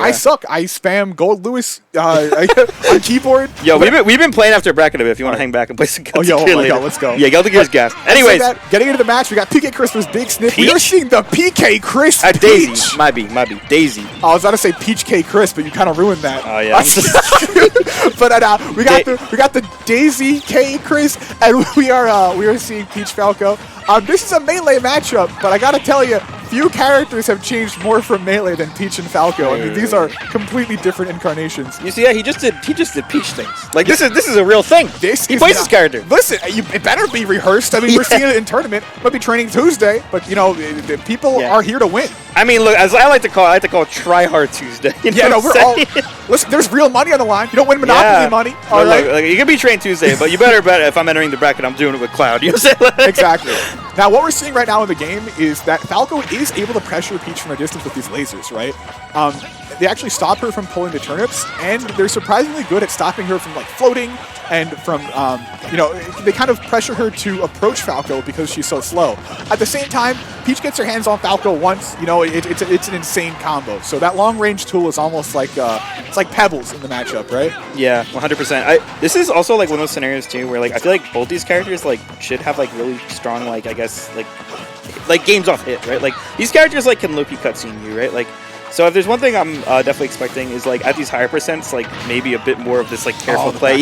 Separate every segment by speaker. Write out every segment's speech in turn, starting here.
Speaker 1: I suck. I spam Gold Lewis on keyboard.
Speaker 2: Yo, we've been playing after a bracket a bit. If you want to hang back and play some Guilty
Speaker 1: Oh,
Speaker 2: Gear
Speaker 1: my
Speaker 2: later.
Speaker 1: God, let's go.
Speaker 2: Yeah, Guilty Gear's gas. Anyways.
Speaker 1: Getting into the match, we got PkChris versus Big Sniff. We are seeing the PkChris Peach.
Speaker 2: Daisy. Might be. Daisy.
Speaker 1: I was about to say PkChris, but you kind of ruined that.
Speaker 2: Oh, yeah.
Speaker 1: But we got the Daisy K Chris, and we are seeing Peach Falco. This is a melee matchup, but I gotta tell you, few characters have changed more from melee than Peach and Falco. I mean, these are completely different incarnations.
Speaker 2: You see, yeah, he just did Peach things. Like this is a real thing. He plays this character.
Speaker 1: Listen, it better be rehearsed. I mean, we're seeing it in tournament. Might be training Tuesday, but you know, the people are here to win.
Speaker 2: I mean, look, as I like to call it Try Hard Tuesday.
Speaker 1: We're all. Listen, there's real money on the line. You don't win Monopoly money. All right.
Speaker 2: Look, you can be trained Tuesday, but you better bet if I'm entering the bracket, I'm doing it with Cloud. You know what I'm saying?
Speaker 1: Exactly. Now, what we're seeing right now in the game is that Falco is able to pressure Peach from a distance with these lasers, right? They actually stop her from pulling the turnips, and they're surprisingly good at stopping her from like floating and from, they kind of pressure her to approach Falco because she's so slow. At the same time, Peach gets her hands on Falco once, it's an insane combo. So that long-range tool is almost like, it's like pebbles in the matchup, right?
Speaker 2: Yeah, 100%. This is also like one of those scenarios too where like I feel like both these characters like should have like really strong like I guess like games off hit, right? Like these characters like can low-key cutscene you, right? Like so if there's one thing I'm definitely expecting is like at these higher percents like maybe a bit more of this like careful play,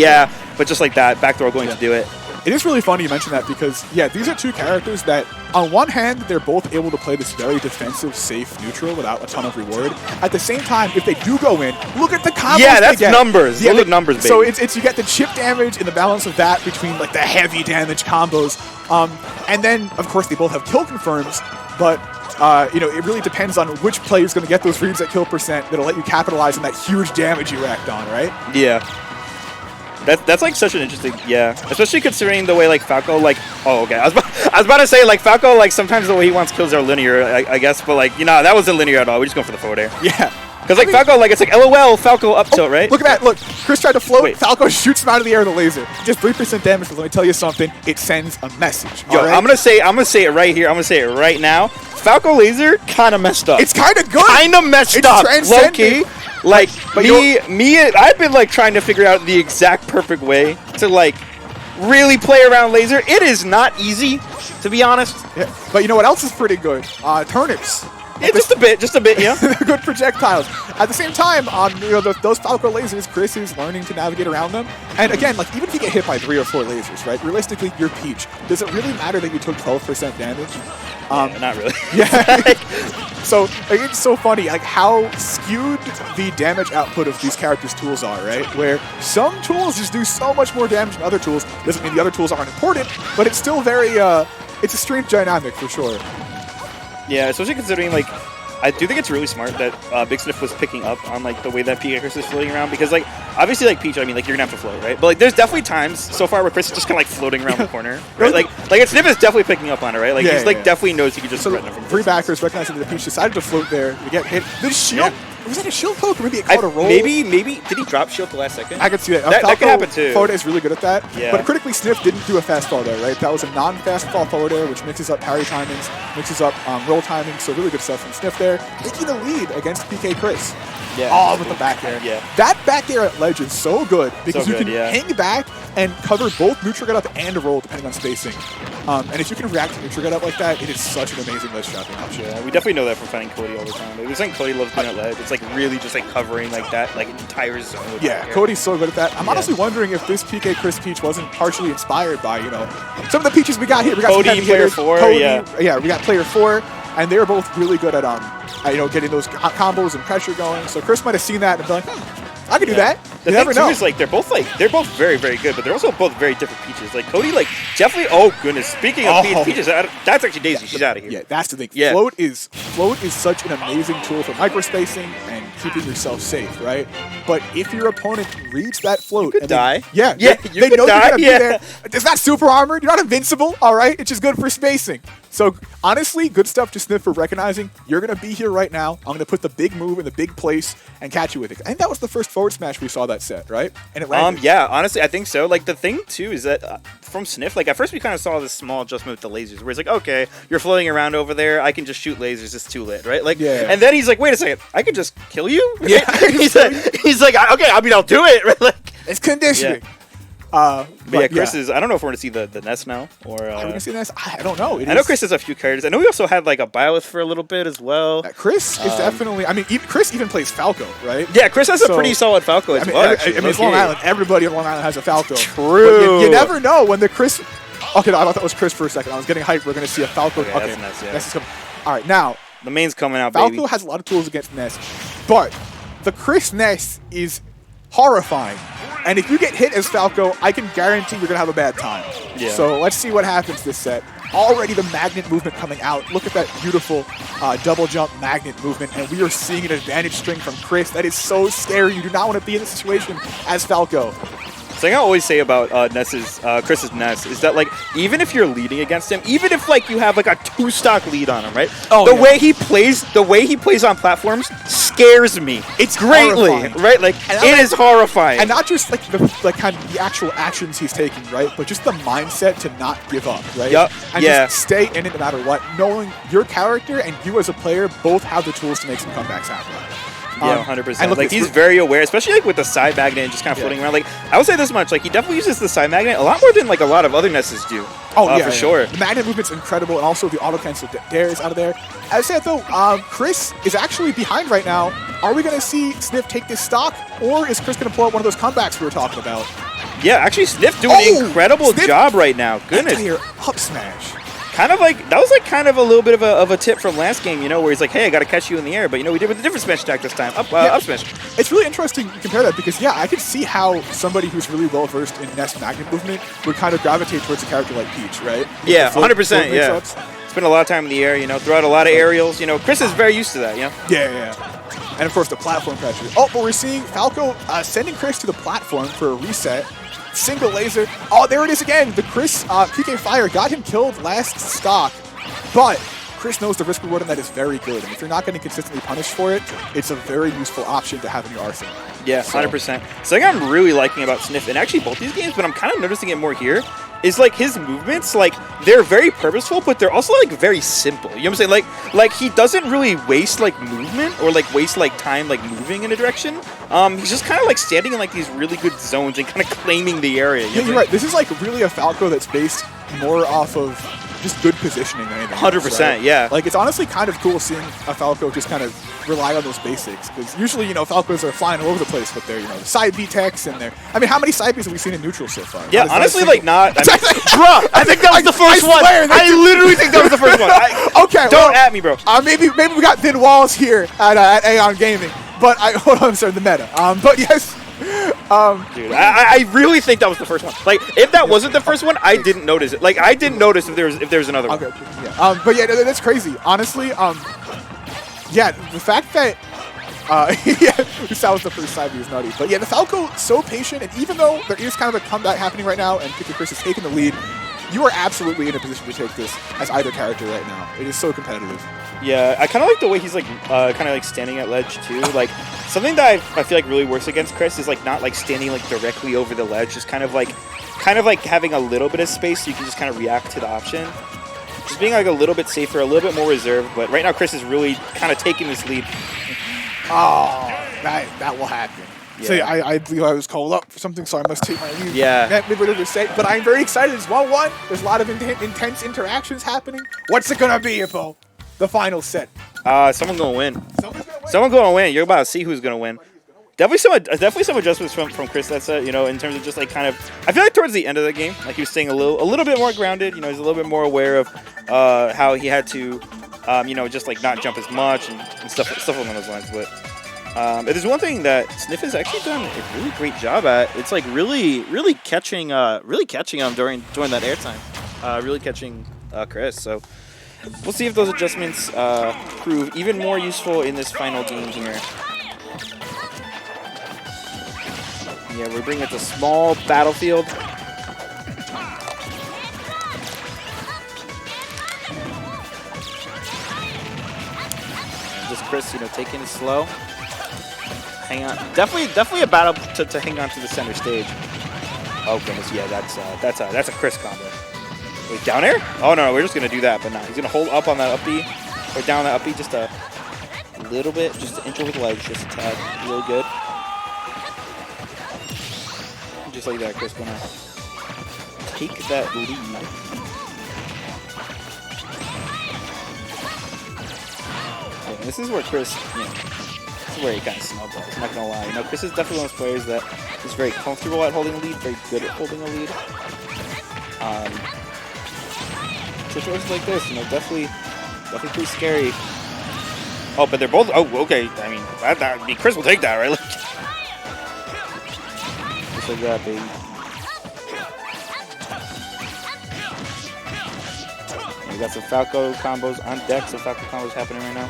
Speaker 2: but just like that backdoor going to do it.
Speaker 1: It is really funny you mention that because, these are two characters that, on one hand, they're both able to play this very defensive, safe neutral without a ton of reward. At the same time, if they do go in, look at the combos
Speaker 2: that's numbers. Look at numbers, baby.
Speaker 1: So it's you get the chip damage and the balance of that between like the heavy damage combos. And then, of course, they both have kill confirms, but it really depends on which player is going to get those reads at kill percent that'll let you capitalize on that huge damage you racked on, right?
Speaker 2: Yeah. That's like such an interesting, especially considering the way like Falco like, I was about to say like Falco like sometimes the way he wants kills are linear, I guess, but like that wasn't linear at all. We're just going for the forward air.
Speaker 1: Yeah.
Speaker 2: Because like Falco like it's like LOL Falco up tilt, right?
Speaker 1: Look at that! Look, Chris tried to float. Wait. Falco shoots him out of the air with a laser. Just 3% damage. But let me tell you something. It sends a message.
Speaker 2: Yo, right? I'm gonna say it right here. I'm gonna say it right now. Falco laser kind of messed up.
Speaker 1: It's kind of good.
Speaker 2: Kind of messed up. Low key. Like I've been like trying to figure out the exact perfect way to like really play around laser. It is not easy, to be honest.
Speaker 1: Yeah. But you know what else is pretty good? Turnips.
Speaker 2: Yeah, just a bit, yeah.
Speaker 1: Good projectiles. At the same time, those Falco lasers, Chris is learning to navigate around them. And again, like even if you get hit by 3 or 4 lasers, right? Realistically, you're Peach. Does it really matter that you took 12% damage?
Speaker 2: Not really.
Speaker 1: Yeah. So it's so funny, like how skewed the damage output of these characters' tools are, right? Where some tools just do so much more damage than other tools. Doesn't mean the other tools aren't important, but it's still very, it's a strange dynamic for sure.
Speaker 2: Yeah, especially considering, like, I do think it's really smart that Big Sniff was picking up on, like, the way that PkChris is floating around. Because, like, obviously, like, Peach, I mean, like, you're going to have to float, right? But, like, there's definitely times so far where Chris is just kind of, like, floating around the corner, right? Like Sniff is definitely picking up on it, right? Like, he's, like, definitely knows he can just threaten it from
Speaker 1: 3 backers recognizing that Peach decided to float there. We get hit. The shield... Yeah. Was that a shield poke or maybe it caught a roll?
Speaker 2: Maybe. Did he drop shield the last second?
Speaker 1: I could see that.
Speaker 2: That could happen too.
Speaker 1: Forward air is really good at that.
Speaker 2: Yeah.
Speaker 1: But critically, Sniff didn't do a fast fall there, right? That was a non-fast fall forward air, which mixes up parry timings, mixes up roll timing. So really good stuff from Sniff there. Taking the lead against PkChris.
Speaker 2: Yeah.
Speaker 1: With the back air.
Speaker 2: Yeah.
Speaker 1: That back air at ledge is so good because you can hang back and cover both neutral get up and a roll depending on spacing. And if you can react to neutral get up like that, it is such an amazing ledge trapping option.
Speaker 2: Yeah, we definitely know that from fighting Cody all the time. It's like Cody loves being at ledge. It's like really just like covering like that like entire zone.
Speaker 1: Yeah, Cody's so good at that. I'm honestly wondering if this PkChris Peach wasn't partially inspired by, some of the Peaches we got here. We got
Speaker 2: Cody, player 4,
Speaker 1: yeah, we got player 4, and they're both really good at getting those combos and pressure going. So Chris might have seen that and been like, I can do that.
Speaker 2: The thing too is like they're both very, very good, but they're also both very different Peaches. Like Cody, like definitely. Oh goodness! Speaking of Peaches, that's actually Daisy. She's out of here.
Speaker 1: Yeah, that's the thing.
Speaker 2: Yeah.
Speaker 1: Float is such an amazing tool for microspacing and keeping yourself safe, right? But if your opponent reads that float,
Speaker 2: you could die.
Speaker 1: They know you're gonna be there. It's not super armored. You're not invincible. All right, it's just good for spacing. So honestly, good stuff to Sniff for recognizing you're going to be here right now. I'm going to put the big move in the big place and catch you with it. I think that was the first forward smash we saw that set, right? And it landed.
Speaker 2: Yeah, honestly, I think so. Like, the thing, too, is that from Sniff, like, at first we kind of saw this small adjustment with the lasers, where it's like, okay, you're floating around over there, I can just shoot lasers, it's too lit, right? Like,
Speaker 1: yeah.
Speaker 2: And then he's like, wait a second, I could just kill you?
Speaker 1: Yeah.
Speaker 2: he's like, okay, I mean, I'll do it, right? Like,
Speaker 1: it's conditioning.
Speaker 2: Yeah.
Speaker 1: But
Speaker 2: yeah, Chris is. I don't know if we're gonna see the Ness now or.
Speaker 1: Are we gonna see Ness? I don't know.
Speaker 2: I know Chris has a few characters. I know we also had like a Byleth for a little bit as well.
Speaker 1: Chris is definitely. I mean, Chris even plays Falco, right?
Speaker 2: Yeah, Chris has a pretty solid Falco as well.
Speaker 1: I mean, it's Long Island. Everybody on Long Island has a Falco.
Speaker 2: True.
Speaker 1: But you never know when the Chris. Okay, no, I thought that was Chris for a second. I was getting hyped. We're gonna see a Falco.
Speaker 2: Okay, that's Ness, yeah.
Speaker 1: Ness is coming. All right, now
Speaker 2: the main's coming out.
Speaker 1: Falco
Speaker 2: baby.
Speaker 1: has a lot of tools against Ness, but the Chris Ness is horrifying. And if you get hit as Falco, I can guarantee you're going to have a bad time.
Speaker 2: Yeah.
Speaker 1: So let's see what happens this set. Already the magnet movement coming out. Look at that beautiful double jump magnet movement. And we are seeing an advantage string from Chris. That is so scary. You do not want to be in this situation as Falco.
Speaker 2: Something I always say about Chris's Ness is that, like, even if you're leading against him, even if like you have like a 2-stock lead on him, right?
Speaker 1: Oh,
Speaker 2: the way he plays on platforms scares me.
Speaker 1: It's
Speaker 2: greatly,
Speaker 1: horrifying.
Speaker 2: right? Like, it is horrifying.
Speaker 1: And not just like the kind of the actual actions he's taking, right? But just the mindset to not give up, right?
Speaker 2: Yep.
Speaker 1: And just stay in it no matter what, knowing your character and you as a player both have the tools to make some comebacks happen.
Speaker 2: Yeah, 100%. Like, he's very aware, especially like with the side magnet and just kind of floating around. Like, I would say this much: like, he definitely uses the side magnet a lot more than like a lot of other Nesses do.
Speaker 1: Oh,
Speaker 2: for sure.
Speaker 1: The magnet movement's incredible, and also the auto cancel dares out of there. As I said though, Chris is actually behind right now. Are we going to see Sniff take this stock, or is Chris going to pull out one of those comebacks we were talking about?
Speaker 2: Yeah, actually, Sniff doing an incredible job right now. Goodness.
Speaker 1: Entire up smash.
Speaker 2: Kind of like, that was like kind of a little bit of a tip from last game, you know, where he's like, hey, I got to catch you in the air. But, you know, we did with a different smash attack this time. Up smash.
Speaker 1: It's really interesting to compare that because, yeah, I could see how somebody who's really well-versed in Ness magnet movement would kind of gravitate towards a character like Peach, right?
Speaker 2: Yeah, 100%, yeah. Spend a lot of time in the air, you know, throw out a lot of aerials. You know, Chris is very used to that, you know?
Speaker 1: Yeah. And, of course, the platform pressure. Oh, but we're seeing Falco sending Chris to the platform for a reset. Single laser. Oh, there it is again. The Chris PK Fire got him killed last stock. But Chris knows the risk reward on that is very good. And if you're not getting consistently punished for it, it's a very useful option to have in your arsenal.
Speaker 2: Yeah, 100%. Something I'm really liking about Sniff, and actually both these games, but I'm kind of noticing it more here, is like his movements, like they're very purposeful, but they're also like very simple. You know what I'm saying? Like he doesn't really waste like movement or like waste like time like moving in a direction. He's just kind of like standing in like these really good zones and kind of claiming the area.
Speaker 1: Yeah, you're right. This is like really a Falco that's based more off of just good positioning than anything.
Speaker 2: 100%,
Speaker 1: right?
Speaker 2: yeah.
Speaker 1: Like, it's honestly kind of cool seeing a Falco just kind of rely on those basics. Because usually, you know, Falcos are flying all over the place with their, you know, the side B techs and their... I mean, how many side Bs have we seen in neutral so far?
Speaker 2: Yeah, honestly, like, not... I mean, bro, I think that was the first one. I literally think that was the first one.
Speaker 1: Okay,
Speaker 2: don't at me, bro.
Speaker 1: Maybe we got thin walls here at Aeon Gaming. But hold on, I'm sorry, the meta. But yes...
Speaker 2: Dude, I really think that was the first one. Like, if that wasn't the first one, I didn't notice it. Like, I didn't notice if there was another one.
Speaker 1: Okay, yeah. But yeah, that's crazy. Honestly, yeah, the fact that yeah, that was the first side view is nutty. But yeah, the Falco so patient, and even though there is kind of a comeback happening right now, and PkChris is taking the lead, you are absolutely in a position to take this as either character right now. It is so competitive.
Speaker 2: Yeah, I kind of like the way he's like kind of like standing at ledge too. Like something that I feel like really works against Chris is like not like standing like directly over the ledge, just kind of like having a little bit of space so you can just kind of react to the option. Just being like a little bit safer, a little bit more reserved. But right now Chris is really kind of taking this lead.
Speaker 1: Oh, that will happen. Yeah. So I believe I was called up for something, so I must take my leave.
Speaker 2: Yeah.
Speaker 1: But I'm very excited. It's 1-1. There's a lot of intense interactions happening. What's it gonna be, Ifo? The final set.
Speaker 2: Someone's gonna win. Someone's gonna win. You're about to see who's gonna win. Definitely some adjustments from Chris that set. You know, in terms of just like kind of. I feel like towards the end of the game, like he was staying a little bit more grounded. You know, he's a little bit more aware of how he had to, you know, just like not jump as much and stuff along those lines. But if there's one thing that Sniff has actually done a really great job at, it's like really catching him during that airtime. Really catching Chris. So. We'll see if those adjustments prove even more useful in this final game here. Yeah, we're bringing it to small battlefield. you know, taking it slow. Hang on. Definitely a battle to hang on to the center stage. Oh goodness, yeah, that's a Chris combo. Wait, down air? Oh no, we're just gonna do that, but no, he's gonna hold up on that up B, or down that up B just a little bit, just an inch over the legs, just a tad, really good. Just like that, Chris gonna take that lead. Okay, this is where Chris, you know, this is where he kind of snowballs. I'm not gonna lie. You know, Chris is definitely one of those players that is very comfortable at holding a lead, very good at holding a lead. Situations like this, you know, definitely pretty scary. Oh, but they're both. Oh, okay. I mean, I mean, Chris will take that, right? Like, just like that, baby. We got some Falco combos on deck. Some Falco combos happening right now.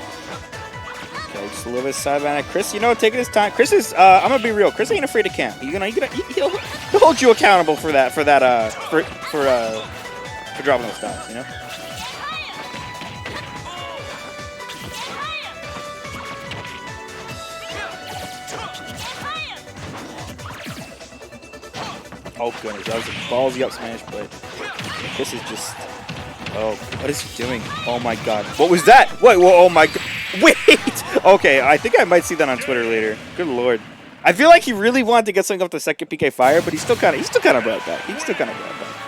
Speaker 2: Okay, just a little bit sideline at Chris. You know, taking his time. Chris is. I'm gonna be real. Chris ain't afraid to camp. He'll hold you accountable for that. For dropping those stops. You know. Oh goodness, that was a ballsy up smash, but this is just. Oh, what is he doing? Oh my god. What was that? Wait, whoa, oh my god. Wait! Okay, I think I might see that on Twitter later. Good lord. I feel like he really wanted to get something off the second PK fire, but he's still kind of brought back. He's still kind of brought back.